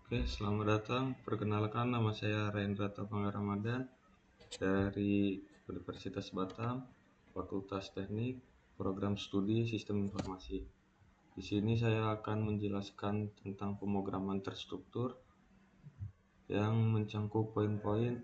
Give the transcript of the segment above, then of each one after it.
Oke, selamat datang. Perkenalkan, nama saya Rendra Tapangga Ramadan dari Universitas Batam, Fakultas Teknik, Program Studi Sistem Informasi. Di sini saya akan menjelaskan tentang pemrograman terstruktur yang mencangkup poin-poin.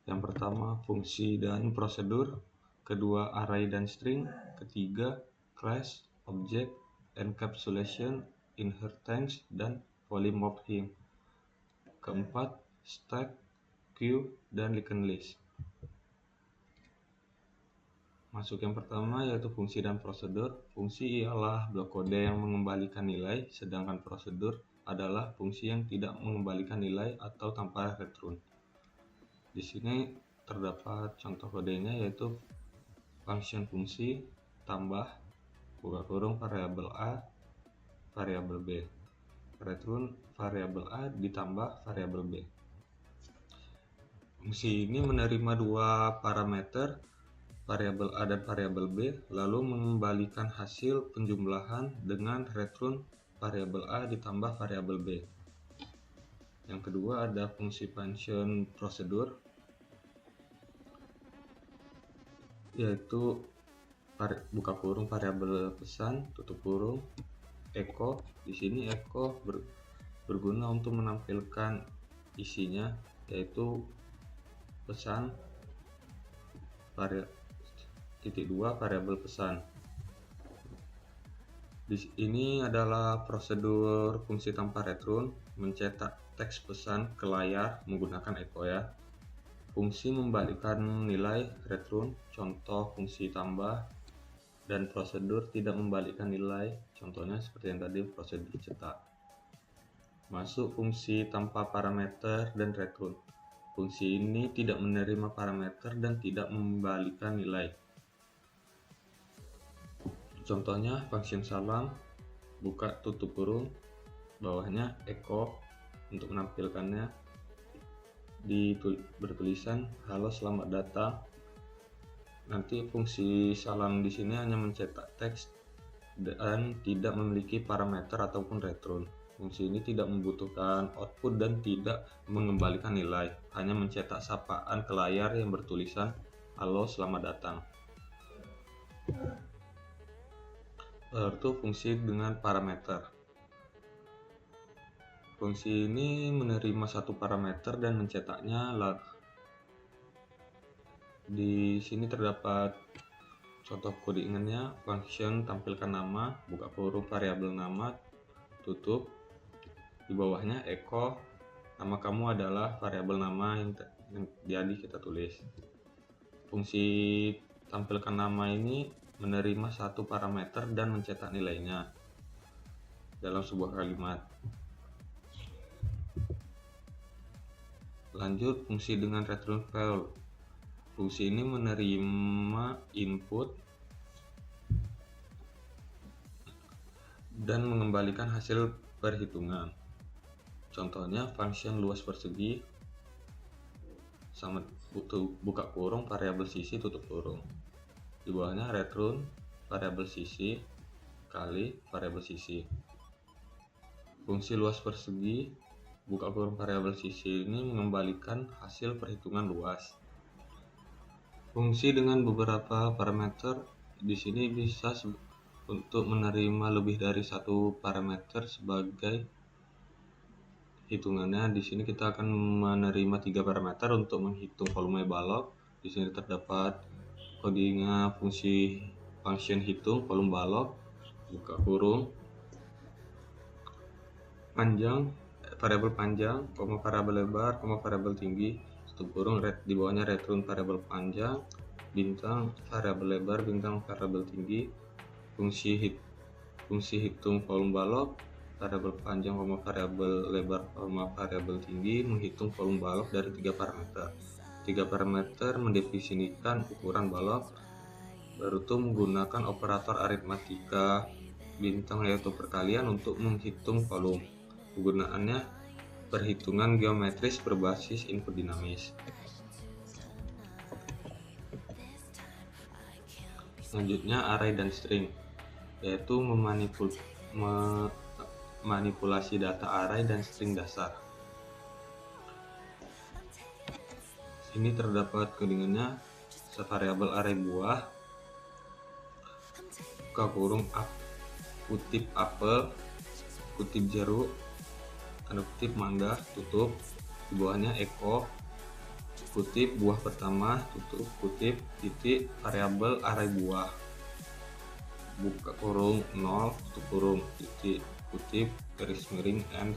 Yang pertama, fungsi dan prosedur. Kedua, array dan string. Ketiga, class, object, encapsulation, inheritance, dan polymorphism. Keempat, stack, queue, dan linked list. Masuk yang pertama yaitu fungsi dan prosedur. Fungsi ialah blok kode yang mengembalikan nilai, sedangkan prosedur adalah fungsi yang tidak mengembalikan nilai atau tanpa return. Di sini terdapat contoh kodenya yaitu function fungsi tambah buka kurung variabel A variabel B, return variabel A ditambah variabel B. Fungsi ini menerima dua parameter, variabel A dan variabel B, lalu mengembalikan hasil penjumlahan dengan return variabel A ditambah variabel B. Yang kedua ada fungsi function prosedur, yaitu buka kurung variabel pesan tutup kurung echo. Di sini echo berguna untuk menampilkan isinya, yaitu pesan titik 2 variabel pesan. Ini adalah prosedur fungsi tanpa return, mencetak teks pesan ke layar menggunakan echo ya. Fungsi membalikkan nilai return, contoh fungsi tambah, dan prosedur tidak membalikkan nilai, contohnya seperti yang tadi prosedur cetak. Masuk fungsi tanpa parameter dan return. Fungsi ini tidak menerima parameter dan tidak membalikkan nilai. Contohnya function salam, buka tutup kurung, bawahnya echo untuk menampilkannya bertulisan halo selamat datang. Nanti fungsi salam di sini hanya mencetak teks dan tidak memiliki parameter ataupun return. Fungsi ini tidak membutuhkan output dan tidak mengembalikan nilai, hanya mencetak sapaan ke layar yang bertulisan halo selamat datang. Itu fungsi dengan parameter. Fungsi ini menerima satu parameter dan mencetaknya. Di sini terdapat contoh kodingannya. Function tampilkan nama, buka kurung variabel nama, tutup. Di bawahnya echo, nama kamu adalah variabel nama yang jadi kita tulis. Fungsi tampilkan nama ini menerima satu parameter dan mencetak nilainya dalam sebuah kalimat. Lanjut, fungsi dengan return value. Fungsi ini menerima input dan mengembalikan hasil perhitungan. Contohnya function luas persegi sama buka kurung variabel sisi tutup kurung. Di bawahnya return variabel sisi kali variabel sisi. Fungsi luas persegi buka kurung variabel sisi ini mengembalikan hasil perhitungan luas. Fungsi dengan beberapa parameter di sini bisa untuk menerima lebih dari satu parameter sebagai hitungannya. Di sini kita akan menerima 3 parameter untuk menghitung volume balok. Di sini terdapat codingnya fungsi function hitung volume balok, buka kurung panjang, variabel panjang, variabel lebar, variabel tinggi, tutup kurung. Di bawahnya return variabel panjang, bintang variabel lebar, bintang variabel tinggi. Fungsi hitung volume balok, variabel panjang, variabel lebar, variabel tinggi, menghitung volume balok dari 3 parameter. 3 parameter mendefinisikan ukuran balok, baru itu menggunakan operator aritmatika bintang yaitu perkalian untuk menghitung volume. Penggunaannya perhitungan geometris berbasis input dinamis. Selanjutnya array dan string, yaitu memanipulasi data array dan string dasar. ini terdapat codingannya variabel array buah, buka kurung kutip apel, kutip jeruk, tanda kutip mangga, tutup, di bawahnya echo, kutip buah pertama, tutup, kutip, titik, variabel array buah, buka kurung 0, tutup kurung, titik, kutip, garis miring, n.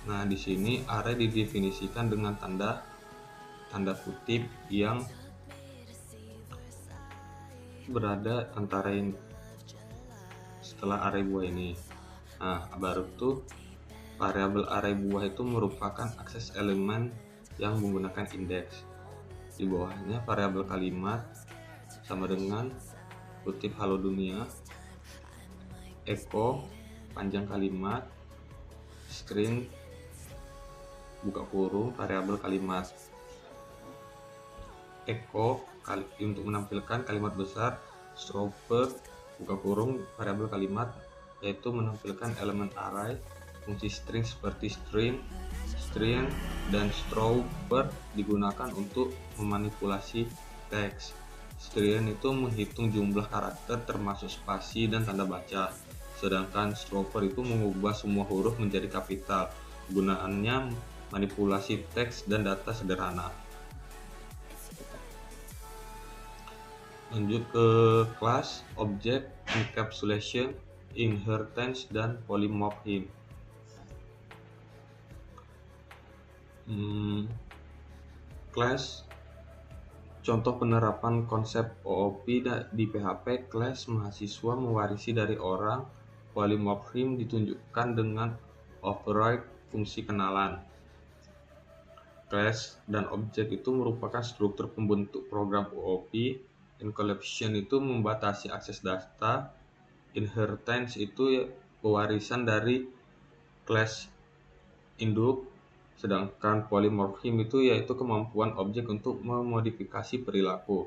Nah, di sini array didefinisikan dengan tanda kutip yang berada antara ini setelah array buah ini. Nah, baru tuh variabel array buah itu merupakan akses elemen yang menggunakan indeks. Di bawahnya variabel kalimat sama dengan kutip halo dunia, echo panjang kalimat, string buka kurung variabel kalimat, echo untuk menampilkan kalimat besar, stropper buka kurung variabel kalimat yaitu menampilkan elemen array. Fungsi string seperti string, dan stropper digunakan untuk memanipulasi teks. String itu menghitung jumlah karakter termasuk spasi dan tanda baca, sedangkan stropper itu mengubah semua huruf menjadi kapital. Gunaannya manipulasi teks dan data sederhana. Lanjut ke kelas, object, encapsulation, inheritance, dan polymorphism. Class, contoh penerapan konsep OOP di PHP. Class mahasiswa mewarisi dari orang. Polymorphism ditunjukkan dengan override fungsi kenalan. Class dan objek itu merupakan struktur pembentuk program OOP. Encapsulation itu membatasi akses data. Inheritance itu pewarisan dari class induk. Sedangkan polymorphism itu yaitu kemampuan objek untuk memodifikasi perilaku.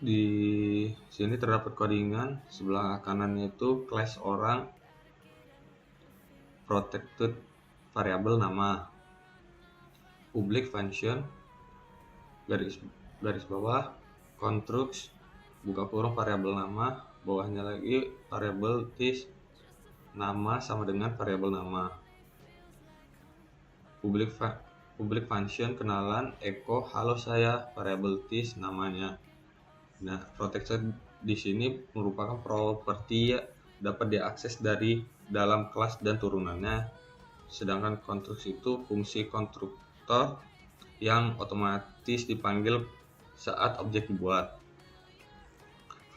Di sini terdapat codingan, sebelah kanannya itu class orang, protected variabel nama, public function, garis bawah, constructs, buka kurung variabel nama, bawahnya lagi variabel this, nama sama dengan variabel nama. Public function kenalan, echo halo saya, variabel this namanya. Nah, protected di sini merupakan properti dapat diakses dari dalam kelas dan turunannya. Sedangkan construct itu fungsi konstruktor yang otomatis dipanggil saat objek dibuat.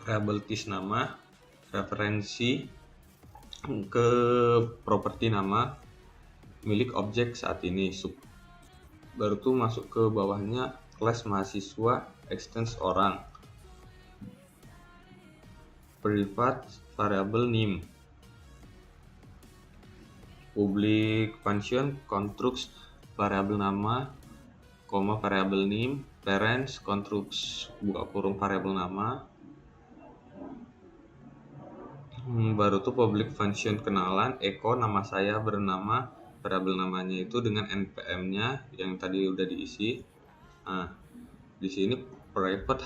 Variabel this nama referensi ke properti nama milik objek saat ini. Baru tuh masuk ke bawahnya kelas mahasiswa, extends orang, private variable name, public function constructs variabel nama, variabel name, parents constructs buka kurung variabel nama. Baru tuh public function kenalan, echo nama saya bernama, variabel namanya itu dengan npm-nya yang tadi udah diisi. Nah, di sini private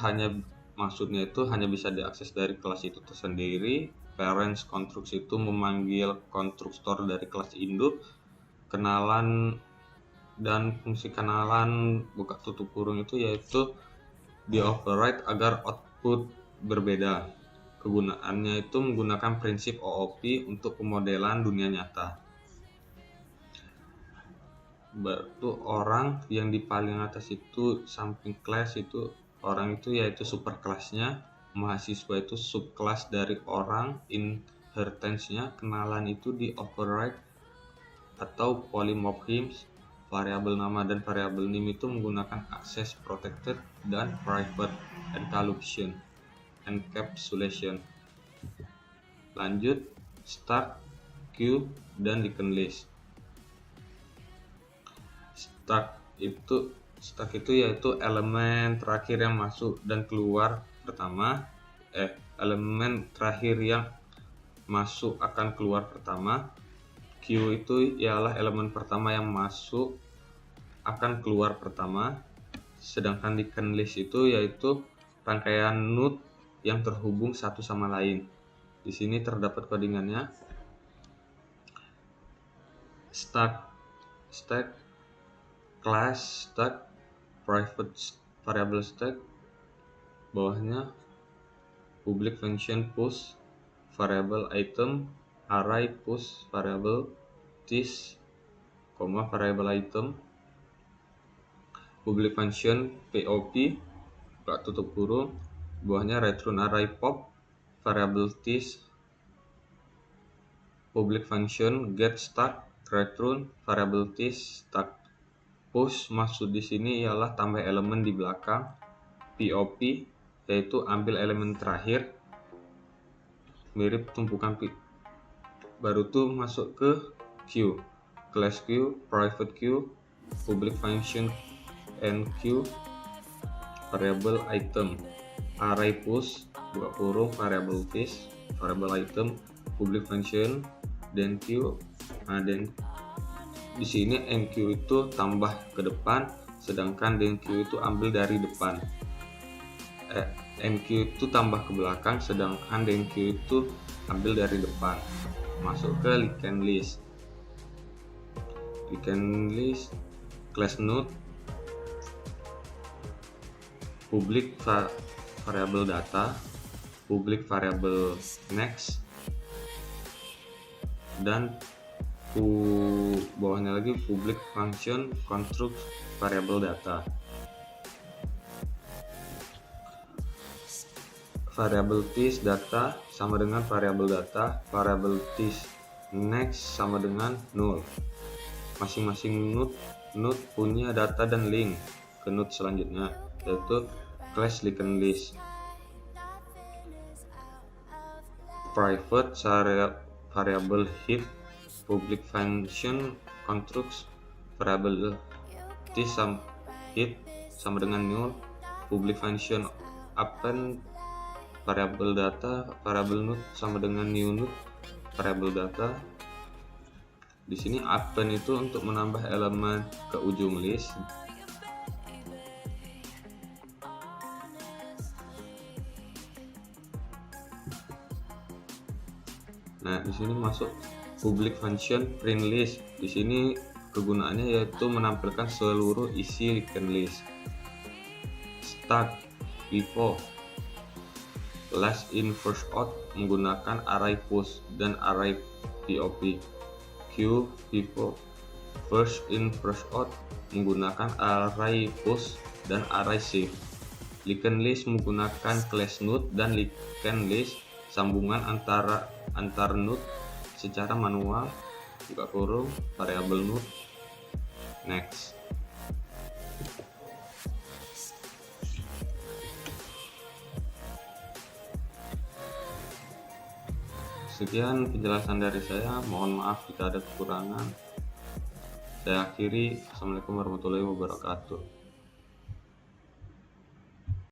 maksudnya itu hanya bisa diakses dari kelas itu tersendiri. Parents constructs itu memanggil konstruktor dari kelas induk. Kenalan dan fungsi kenalan buka tutup kurung itu yaitu di override agar output berbeda. Kegunaannya itu menggunakan prinsip OOP untuk pemodelan dunia nyata. Baru orang yang di paling atas itu samping class itu orang itu yaitu superclassnya, mahasiswa itu subclass dari orang, inheritance-nya kenalan itu di override atau polymorphism. Variabel nama dan variabel name itu menggunakan akses protected dan private encapsulation. Lanjut, start, queue, dan linked list. Start itu yaitu elemen terakhir yang masuk dan keluar pertama. Elemen terakhir yang masuk akan keluar pertama. Q itu ialah elemen pertama yang masuk akan keluar pertama, sedangkan linked list itu yaitu rangkaian node yang terhubung satu sama lain. Di sini terdapat codingannya. Stack, class stack, private variable stack, bawahnya public function push variable item, array push variable this, variable item, public function pop, buka tutup kurung, bawahnya return array pop variable this, public function get stack return variable this stack. Push maksud di sini ialah tambah elemen di belakang, pop yaitu ambil elemen terakhir, mirip tumpukan baru tuh masuk ke Q, class Q, private Q, public function enq, variable item, array push, buka kurung variable this, variable item, public function, then Q. Nah, dan di sini enq itu tambah ke depan, sedangkan denq itu ambil dari depan. Enq itu tambah ke belakang, sedangkan denq itu ambil dari depan. Masuk ke linked list. Linked list, class node, public variable data, public variable next, dan bawahnya lagi public function construct variable data. Variable this data sama dengan variable data, variable this next sama dengan null. Masing-masing node punya data dan link ke node selanjutnya, yaitu class linked list. Private variable head, public function constructs variable this head sama dengan null, public function append variable data, variable node sama dengan new node, variable data. Di sini append itu untuk menambah elemen ke ujung list. Nah, di sini masuk public function print list. Di sini kegunaannya yaitu menampilkan seluruh isi linked list. Stack, pivot, last in first out menggunakan array push dan array pop. Q, pivot, first in first out menggunakan array push dan array shift. Linked list menggunakan class node dan linked list sambungan antar node secara manual, buka kurung variable node next. Sekian penjelasan dari saya, mohon maaf jika ada kekurangan. Saya akhiri. Assalamualaikum warahmatullahi wabarakatuh.